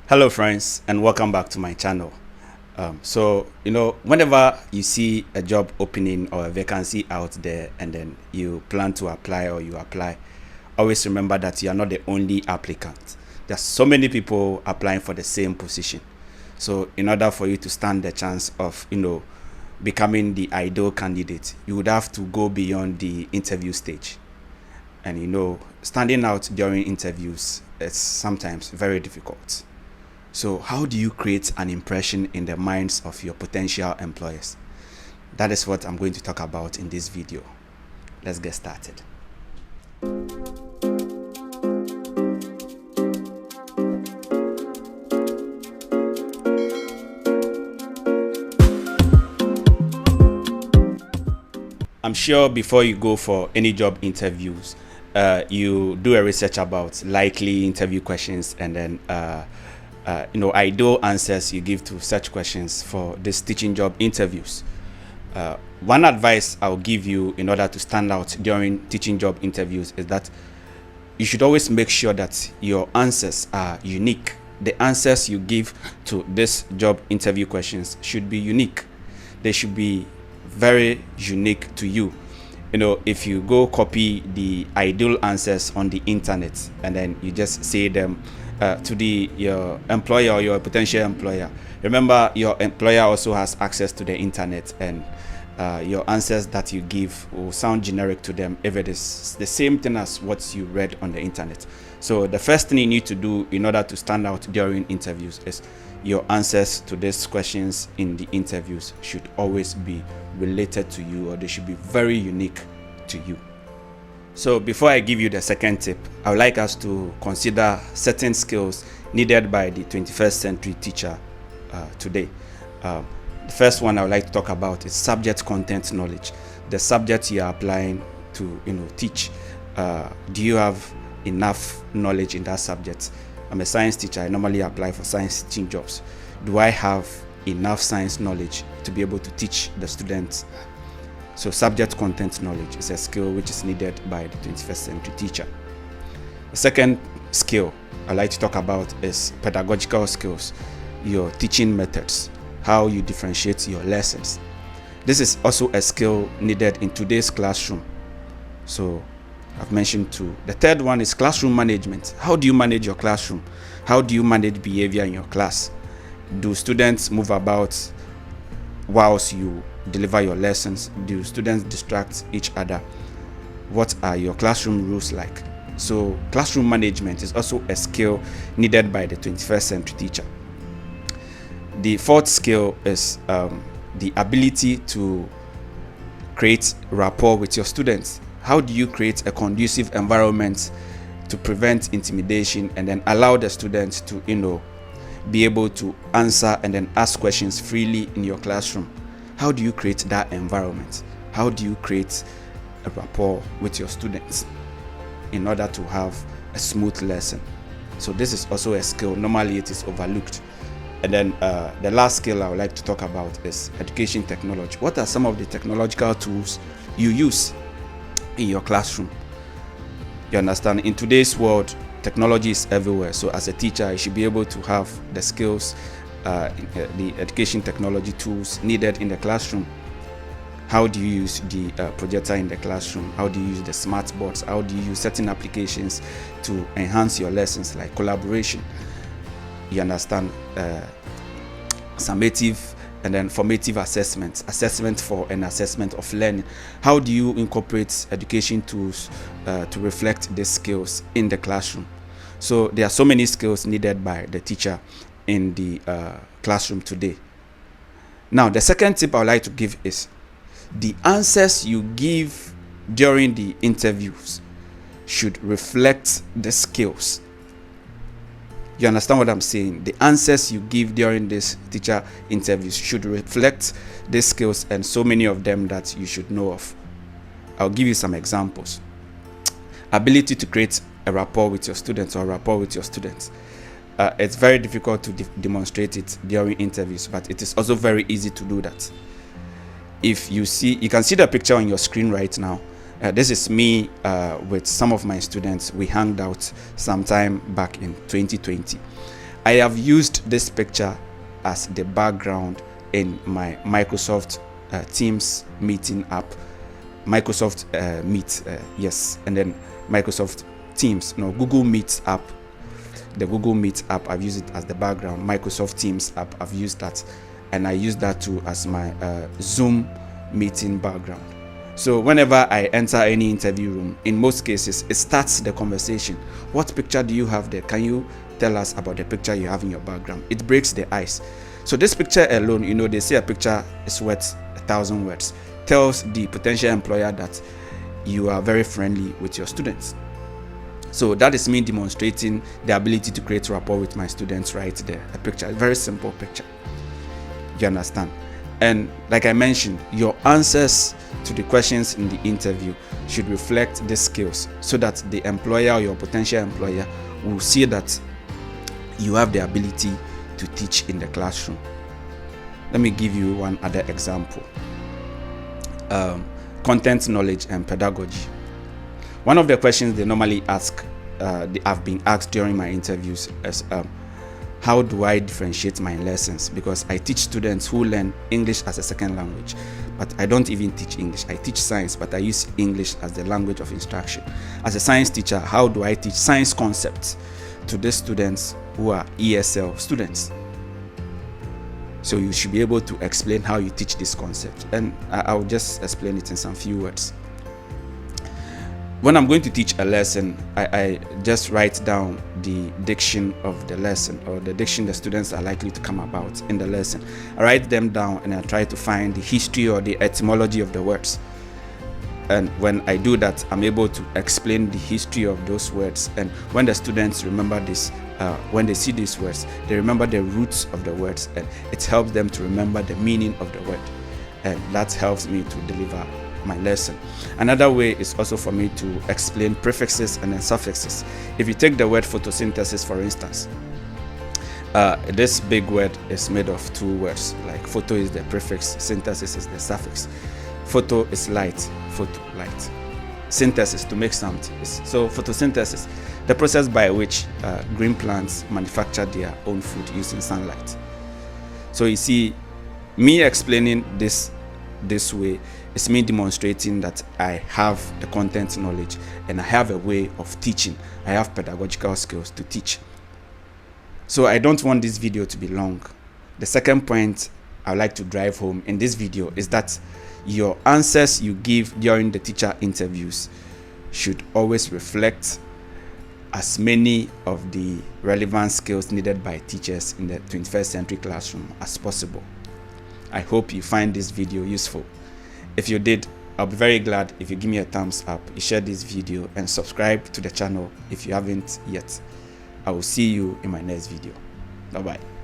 Hello friends, and welcome back to my channel. Whenever you see a job opening or a vacancy out there and then you plan to apply or you apply, always remember that you are not the only applicant. There's so many people applying for the same position. So in order for you to stand the chance of becoming the ideal candidate, you would have to go beyond the interview stage. And standing out during interviews is sometimes very difficult. So how do you create an impression in the minds of your potential employers? That is what I'm going to talk about in this video. Let's get started. I'm sure before you go for any job interviews, you do a research about likely interview questions and then ideal answers you give to such questions for these teaching job interviews. One advice I'll give you in order to stand out during teaching job interviews is that you should always make sure that your answers are unique. The answers you give to this job interview questions should be unique. They should be very unique to you. If you go copy the ideal answers on the internet and then you just say them to your employer or your potential employer, remember your employer also has access to the internet, and your answers that you give will sound generic to them if it is the same thing as what you read on the internet. So the first thing you need to do in order to stand out during interviews is your answers to these questions in the interviews should always be related to you, or they should be very unique to you. So before I give you the second tip, I would like us to consider certain skills needed by the 21st century teacher today. The first one I would like to talk about is subject content knowledge. The subject you are applying to teach. Do you have enough knowledge in that subject? I'm a science teacher. I normally apply for science teaching jobs. Do I have enough science knowledge to be able to teach the students? So subject content knowledge is a skill which is needed by the 21st century teacher. The second skill I'd like to talk about is pedagogical skills, your teaching methods, how you differentiate your lessons. This is also a skill needed in today's classroom. So I've mentioned two. The third one is classroom management. How do you manage your classroom? How do you manage behavior in your class? Do students move about whilst you deliver your lessons? Do students distract each other? What are your classroom rules like? So classroom management is also a skill needed by the 21st century teacher. The fourth skill is the ability to create rapport with your students. How do you create a conducive environment to prevent intimidation and then allow the students to be able to answer and then ask questions freely in your classroom? How do you create that environment? How do you create a rapport with your students in order to have a smooth lesson? So this is also a skill. Normally it is overlooked. And then the last skill I would like to talk about is education technology. What are some of the technological tools you use in your classroom? You understand, in today's world, technology is everywhere. So as a teacher, you should be able to have the skills, the education technology tools needed in the classroom. How do you use the projector in the classroom? How do you use the smart boards? How do you use certain applications to enhance your lessons, like collaboration? You understand, summative and then formative assessment for an assessment of learning. How do you incorporate education tools to reflect these skills in the classroom? So there are so many skills needed by the teacher in the classroom today. Now, the second tip I would like to give is the answers you give during the interviews should reflect the skills. You understand what I'm saying? The answers you give during this teacher interviews should reflect these skills, and so many of them that you should know of. I'll give you some examples. Ability to create a rapport with your students or rapport with your students. It's very difficult to demonstrate it during interviews, but it is also very easy to do that. If you can see the picture on your screen right now. This is me with some of my students. We hanged out sometime back in 2020. I have used this picture as the background in my Microsoft Teams meeting app, Microsoft Meet, yes, and then Microsoft Teams, Google Meet app. The Google Meet app, I've used it as the background. Microsoft Teams app, I've used that, and I use that too as my Zoom meeting background. So whenever I enter any interview room, in most cases, it starts the conversation. What picture do you have there? Can you tell us about the picture you have in your background? It breaks the ice. So this picture alone, they say a picture is worth 1,000 words. Tells the potential employer that you are very friendly with your students. So that is me demonstrating the ability to create rapport with my students right there. A picture, a very simple picture. You understand? And like I mentioned, your answers to the questions in the interview should reflect these skills so that the employer or your potential employer will see that you have the ability to teach in the classroom. Let me give you one other example. Content knowledge and pedagogy. One of the questions they normally ask, I've been asked during my interviews is, how do I differentiate my lessons? Because I teach students who learn English as a second language, but I don't even teach English. I teach science, but I use English as the language of instruction. As a science teacher, how do I teach science concepts to the students who are ESL students? So you should be able to explain how you teach this concept, and I'll just explain it in some few words. When I'm going to teach a lesson, I just write down the diction of the lesson, or the diction the students are likely to come about in the lesson. I write them down and I try to find the history or the etymology of the words. And when I do that, I'm able to explain the history of those words. And when the students remember this, when they see these words, they remember the roots of the words, and it helps them to remember the meaning of the word. And that helps me to deliver my lesson. Another way is also for me to explain prefixes and then suffixes. If you take the word photosynthesis, for instance, this big word is made of two words. Like photo is the prefix, synthesis is the suffix. Photo is light, photo, light. Synthesis, to make something. So photosynthesis, the process by which green plants manufacture their own food using sunlight. So you see, me explaining this way is me demonstrating that I have the content knowledge and I have a way of teaching. I have pedagogical skills to teach. So I don't want this video to be long. The second point I would like to drive home in this video is that your answers you give during the teacher interviews should always reflect as many of the relevant skills needed by teachers in the 21st century classroom as possible. I hope you find this video useful. If you did, I'll be very glad if you give me a thumbs up, you share this video, and subscribe to the channel if you haven't yet. I will see you in my next video. Bye bye.